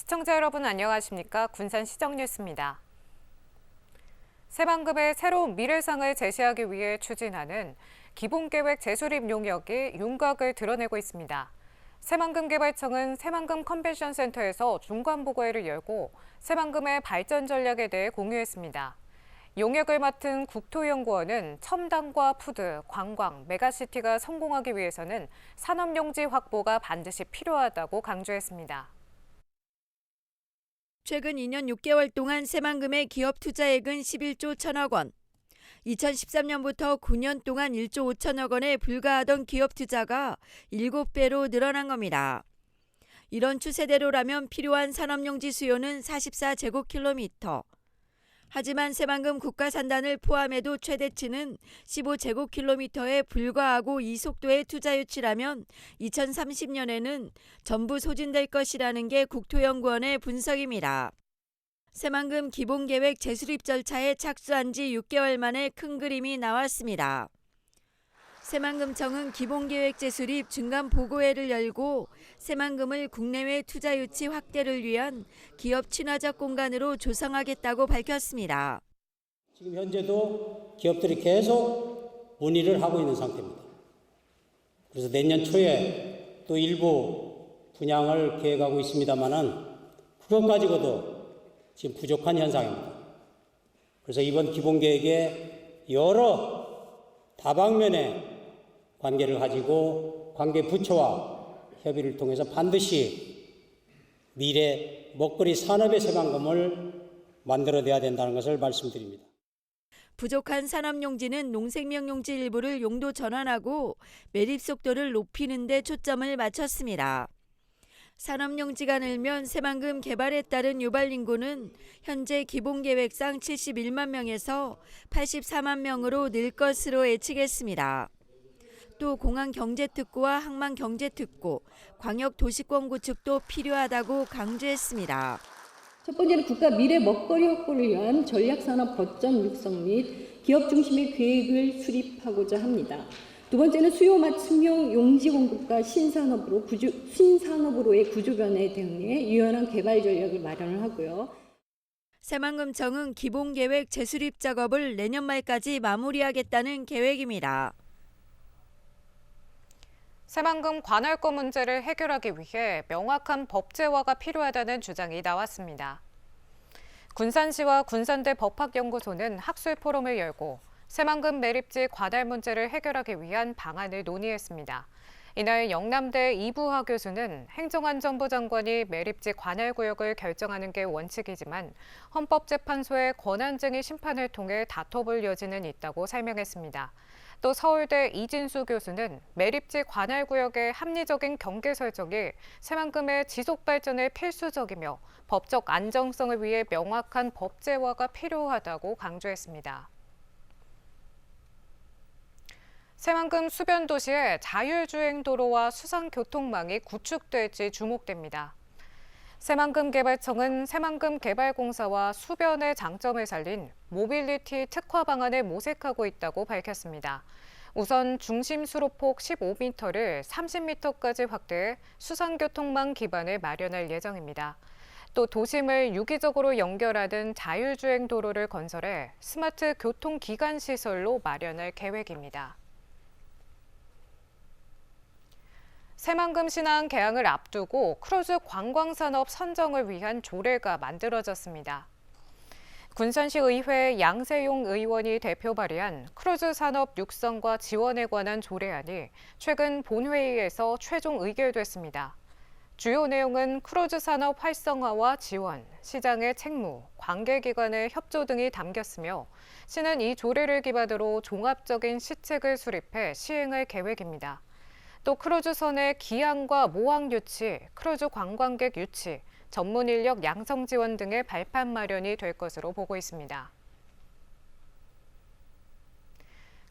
시청자 여러분 안녕하십니까? 군산 시정뉴스입니다. 새만금의 새로운 미래상을 제시하기 위해 추진하는 기본계획 재수립 용역이 윤곽을 드러내고 있습니다. 새만금개발청은 새만금 컨벤션센터에서 중간보고회를 열고 새만금의 발전 전략에 대해 공유했습니다. 용역을 맡은 국토연구원은 첨단과 푸드, 관광, 메가시티가 성공하기 위해서는 산업용지 확보가 반드시 필요하다고 강조했습니다. 최근 2년 6개월 동안 새만금의 기업 투자액은 11조 1천억 원. 2013년부터 9년 동안 1조 5천억 원에 불과하던 기업 투자가 7배로 늘어난 겁니다. 이런 추세대로라면 필요한 산업용지 수요는 44제곱킬로미터. 하지만 새만금 국가산단을 포함해도 최대치는 15제곱킬로미터에 불과하고 이 속도의 투자 유치라면 2030년에는 전부 소진될 것이라는 게 국토연구원의 분석입니다. 새만금 기본계획 재수립 절차에 착수한 지 6개월 만에 큰 그림이 나왔습니다. 새만금청은 기본계획 재수립 중간보고회를 열고 새만금을 국내외 투자 유치 확대를 위한 기업 친화적 공간으로 조성하겠다고 밝혔습니다. 지금 현재도 기업들이 계속 문의를 하고 있는 상태입니다. 그래서 내년 초에 또 일부 분양을 계획하고 있습니다만은 그것 가지고도 지금 부족한 현상입니다. 그래서 이번 기본계획에 여러 다방면의 관계를 가지고 관계 부처와 협의를 통해서 반드시 미래 먹거리 산업의 새만금을 만들어내야 된다는 것을 말씀드립니다. 부족한 산업용지는 농생명용지 일부를 용도 전환하고 매립 속도를 높이는 데 초점을 맞췄습니다. 산업용지가 늘면 새만금 개발에 따른 유발 인구는 현재 기본계획상 71만 명에서 84만 명으로 늘 것으로 예측했습니다. 또 공항경제특구와 항만경제특구, 광역도시권 구축도 필요하다고 강조했습니다. 첫 번째는 국가 미래 먹거리 확보를 위한 전략산업 거점 육성 및 기업 중심의 계획을 수립하고자 합니다. 두 번째는 수요 맞춤형 용지 공급과 신산업으로의 구조 변화에 대응해 유연한 개발 전략을 마련을 하고요. 새만금청은 기본계획 재수립 작업을 내년 말까지 마무리하겠다는 계획입니다. 새만금 관할권 문제를 해결하기 위해 명확한 법제화가 필요하다는 주장이 나왔습니다. 군산시와 군산대 법학연구소는 학술 포럼을 열고 새만금 매립지 관할 문제를 해결하기 위한 방안을 논의했습니다. 이날 영남대 이부하 교수는 행정안전부 장관이 매립지 관할구역을 결정하는 게 원칙이지만 헌법재판소의 권한쟁의 심판을 통해 다퉈볼 여지는 있다고 설명했습니다. 또 서울대 이진수 교수는 매립지 관할구역의 합리적인 경계 설정이 새만금의 지속 발전에 필수적이며 법적 안정성을 위해 명확한 법제화가 필요하다고 강조했습니다. 새만금 수변 도시에 자율주행도로와 수상교통망이 구축될지 주목됩니다. 새만금개발청은 새만금개발공사와 수변의 장점을 살린 모빌리티 특화 방안을 모색하고 있다고 밝혔습니다. 우선 중심 수로폭 15m를 30m까지 확대해 수상교통망 기반을 마련할 예정입니다. 또 도심을 유기적으로 연결하는 자율주행 도로를 건설해 스마트 교통기관시설로 마련할 계획입니다. 새만금 신항 개항을 앞두고 크루즈 관광산업 선정을 위한 조례가 만들어졌습니다. 군산시 의회 양세용 의원이 대표 발의한 크루즈 산업 육성과 지원에 관한 조례안이 최근 본회의에서 최종 의결됐습니다. 주요 내용은 크루즈 산업 활성화와 지원, 시장의 책무, 관계기관의 협조 등이 담겼으며 시는 이 조례를 기반으로 종합적인 시책을 수립해 시행할 계획입니다. 또 크루즈선의 기항과 모항 유치, 크루즈 관광객 유치, 전문 인력 양성 지원 등의 발판 마련이 될 것으로 보고 있습니다.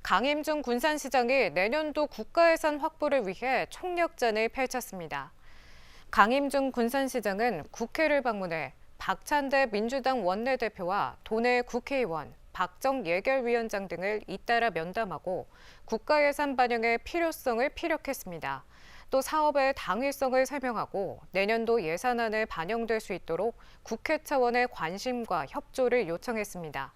강임중 군산시장이 내년도 국가예산 확보를 위해 총력전을 펼쳤습니다. 강임중 군산시장은 국회를 방문해 박찬대 민주당 원내대표와 도내 국회의원, 박정 예결위원장 등을 잇따라 면담하고 국가 예산 반영의 필요성을 피력했습니다. 또 사업의 당위성을 설명하고 내년도 예산안에 반영될 수 있도록 국회 차원의 관심과 협조를 요청했습니다.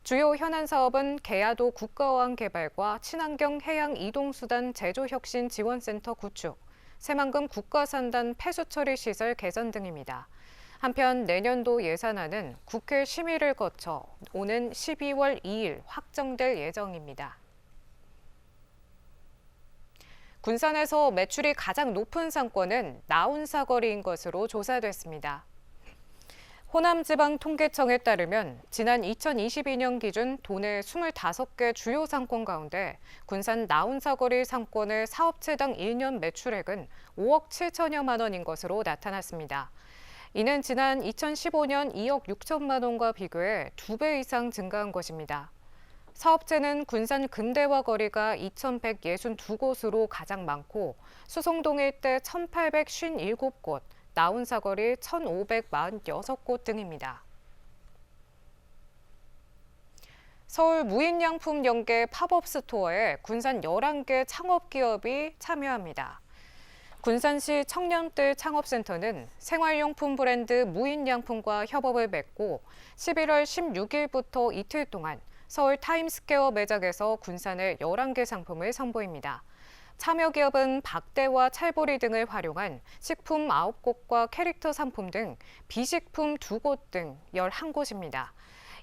주요 현안 사업은 계야도 국가어항 개발과 친환경 해양 이동수단 제조혁신 지원센터 구축, 새만금 국가산단 폐수처리 시설 개선 등입니다. 한편 내년도 예산안은 국회 심의를 거쳐 오는 12월 2일 확정될 예정입니다. 군산에서 매출이 가장 높은 상권은 나운사거리인 것으로 조사됐습니다. 호남지방통계청에 따르면 지난 2022년 기준 도내 25개 주요 상권 가운데 군산 나운사거리 상권의 사업체당 1년 매출액은 5억 7천여만 원인 것으로 나타났습니다. 이는 지난 2015년 2억 6천만 원과 비교해 2배 이상 증가한 것입니다. 사업체는 군산 근대화 거리가 2,162곳으로 가장 많고 수송동 일대 1,857곳, 나운사거리 1,546곳 등입니다. 서울 무인양품 연계 팝업 스토어에 군산 11개 창업기업이 참여합니다. 군산시 청년들 창업센터는 생활용품 브랜드 무인양품과 협업을 맺고 11월 16일부터 이틀 동안 서울 타임스퀘어 매장에서 군산의 11개 상품을 선보입니다. 참여 기업은 박대와 찰보리 등을 활용한 식품 9곳과 캐릭터 상품 등 비식품 2곳 등 11곳입니다.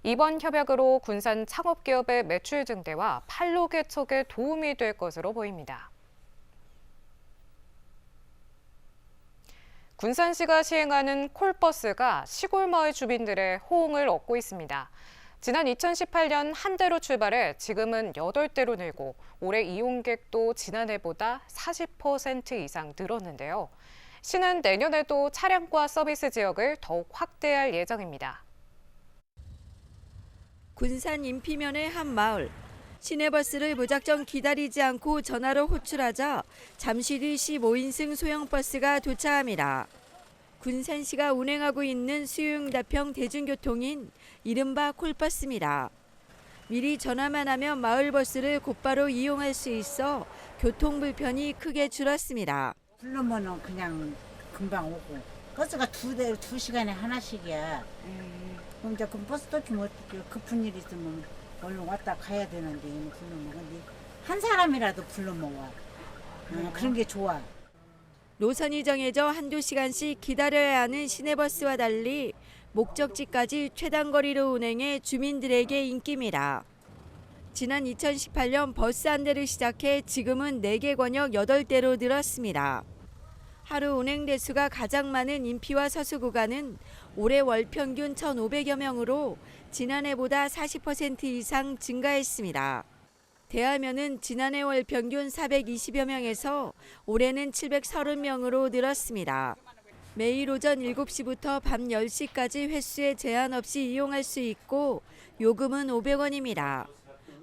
이번 협약으로 군산 창업기업의 매출 증대와 판로 개척에 도움이 될 것으로 보입니다. 군산시가 시행하는 콜버스가 시골 마을 주민들의 호응을 얻고 있습니다. 지난 2018년 한 대로 출발해 지금은 8대로 늘고 올해 이용객도 지난해보다 40% 이상 늘었는데요. 시는 내년에도 차량과 서비스 지역을 더욱 확대할 예정입니다. 군산 인피면의 한 마을. 시내버스를 무작정 기다리지 않고 전화로 호출하자 잠시 뒤 15인승 소형버스가 도착합니다. 군산시가 운행하고 있는 수요응답형 대중교통인 이른바 콜버스입니다. 미리 전화만 하면 마을버스를 곧바로 이용할 수 있어 교통 불편이 크게 줄었습니다. 부르면은 그냥 금방 오고 버스가 2시간에 하나씩이야. 그럼 이제 그 버스도 좀 어떻게 급한 일 있으면 얼른 왔다 가야 되는데 부르면 근데 한 사람이라도 부르면 와. 그런 게 좋아. 노선이 정해져 한두 시간씩 기다려야 하는 시내버스와 달리 목적지까지 최단 거리로 운행해 주민들에게 인기입니다. 지난 2018년 버스 한 대를 시작해 지금은 4개 권역 8대로 늘었습니다. 하루 운행 대수가 가장 많은 인피와 서수 구간은 올해 월 평균 1,500여 명으로 지난해보다 40% 이상 증가했습니다. 대하면은 지난해 월 평균 420여 명에서 올해는 730명으로 늘었습니다. 매일 오전 7시부터 밤 10시까지 횟수에 제한 없이 이용할 수 있고 요금은 500원입니다.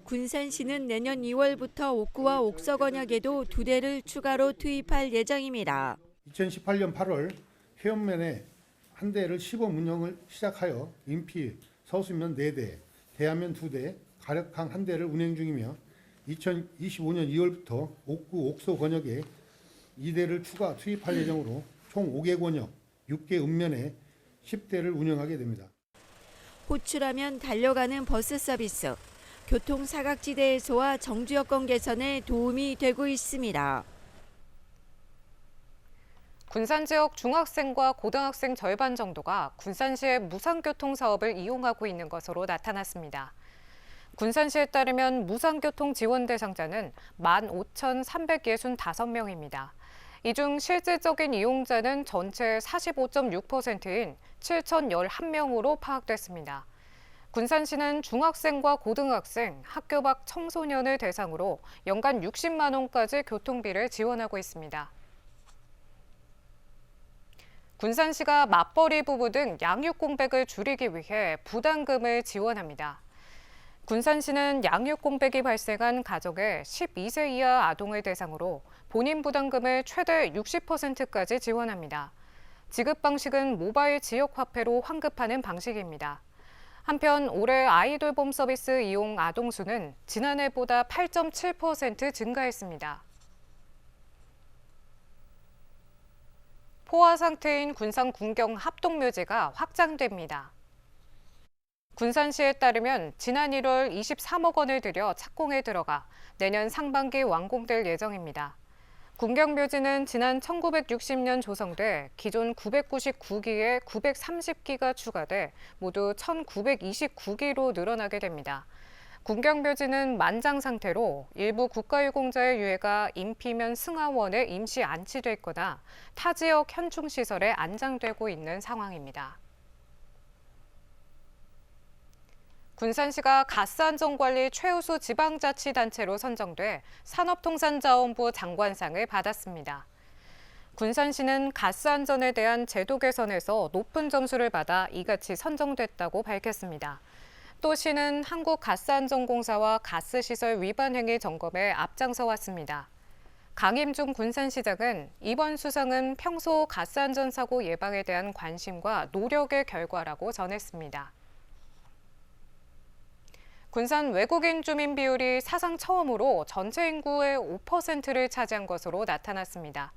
군산시는 내년 2월부터 옥구와 옥서 권역에도 2대를 추가로 투입할 예정입니다. 2018년 8월 회원면에 한 대를 시범 운영을 시작하여 인피, 서수면 4대, 대하면 2대, 가력항 1대를 운행 중이며 2025년 2월부터 옥구, 옥소 권역에 2대를 추가 투입할 예정으로 총 5개 권역, 6개 읍면에 10대를 운영하게 됩니다. 호출하면 달려가는 버스 서비스, 교통 사각지대 해소와 정주 여건 개선에 도움이 되고 있습니다. 군산 지역 중학생과 고등학생 절반 정도가 군산시의 무상교통 사업을 이용하고 있는 것으로 나타났습니다. 군산시에 따르면 무상교통 지원 대상자는 15,365명입니다. 이 중 실질적인 이용자는 전체의 45.6%인 7,011명으로 파악됐습니다. 군산시는 중학생과 고등학생, 학교 밖 청소년을 대상으로 연간 60만 원까지 교통비를 지원하고 있습니다. 군산시가 맞벌이 부부 등 양육 공백을 줄이기 위해 부담금을 지원합니다. 군산시는 양육 공백이 발생한 가정의 12세 이하 아동을 대상으로 본인 부담금을 최대 60%까지 지원합니다. 지급 방식은 모바일 지역 화폐로 환급하는 방식입니다. 한편 올해 아이돌봄 서비스 이용 아동 수는 지난해보다 8.7% 증가했습니다. 포화 상태인 군산 군경 합동묘지가 확장됩니다. 군산시에 따르면 지난 1월 23억 원을 들여 착공에 들어가 내년 상반기 완공될 예정입니다. 군경묘지는 지난 1960년 조성돼 기존 999기에 930기가 추가돼 모두 1929기로 늘어나게 됩니다. 군경묘지는 만장 상태로 일부 국가유공자의 유해가 인피면 승하원에 임시 안치돼 있거나 타 지역 현충시설에 안장되고 있는 상황입니다. 군산시가 가스안전관리 최우수 지방자치단체로 선정돼 산업통상자원부 장관상을 받았습니다. 군산시는 가스안전에 대한 제도 개선에서 높은 점수를 받아 이같이 선정됐다고 밝혔습니다. 또 시는 한국가스안전공사와 가스시설 위반 행위 점검에 앞장서 왔습니다. 강임중 군산시장은 이번 수상은 평소 가스안전 사고 예방에 대한 관심과 노력의 결과라고 전했습니다. 군산 외국인 주민 비율이 사상 처음으로 전체 인구의 5%를 차지한 것으로 나타났습니다.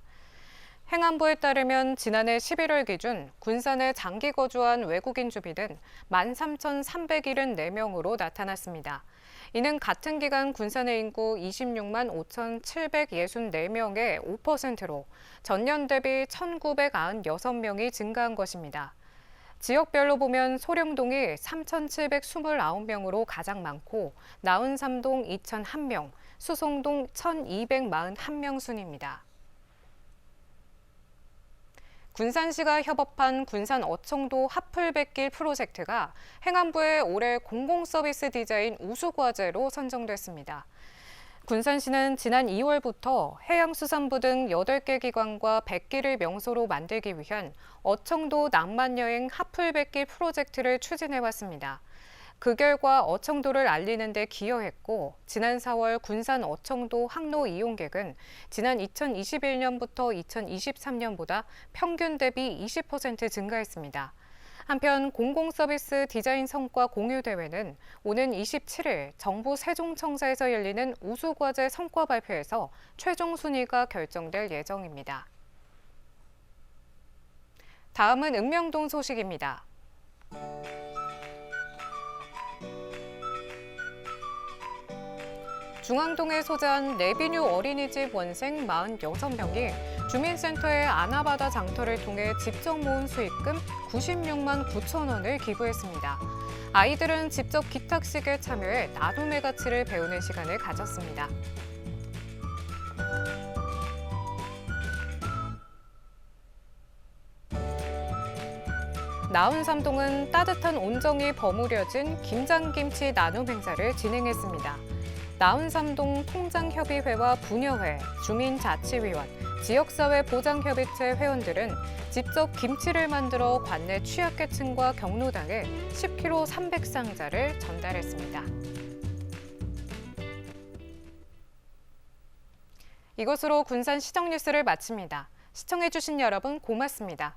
행안부에 따르면 지난해 11월 기준 군산에 장기 거주한 외국인 주민은 13,374명으로 나타났습니다. 이는 같은 기간 군산의 인구 26만 5,764명의 5%로 전년 대비 1,996명이 증가한 것입니다. 지역별로 보면 소령동이 3,729명으로 가장 많고 나운삼동 2,001명, 수송동 1,241명 순입니다. 군산시가 협업한 군산 어청도 하풀백길 프로젝트가 행안부의 올해 공공서비스 디자인 우수과제로 선정됐습니다. 군산시는 지난 2월부터 해양수산부 등 8개 기관과 백길을 명소로 만들기 위한 어청도 낭만여행 하풀백길 프로젝트를 추진해왔습니다. 그 결과 어청도를 알리는 데 기여했고 지난 4월 군산 어청도 항로 이용객은 지난 2021년부터 2023년보다 평균 대비 20% 증가했습니다. 한편 공공서비스 디자인 성과 공유대회는 오는 27일 정부 세종청사에서 열리는 우수과제 성과 발표에서 최종 순위가 결정될 예정입니다. 다음은 읍명동 소식입니다. 중앙동에 소재한 레비뉴 어린이집 원생 46명이 주민센터에 아나바다 장터를 통해 직접 모은 수익금 96만 9천 원을 기부했습니다. 아이들은 직접 기탁식에 참여해 나눔의 가치를 배우는 시간을 가졌습니다. 나운삼동은 따뜻한 온정이 버무려진 김장김치 나눔 행사를 진행했습니다. 나운삼동 통장협의회와 부녀회, 주민자치위원, 지역사회 보장협의체 회원들은 직접 김치를 만들어 관내 취약계층과 경로당에 10kg 300상자를 전달했습니다. 이것으로 군산 시정 뉴스를 마칩니다. 시청해주신 여러분 고맙습니다.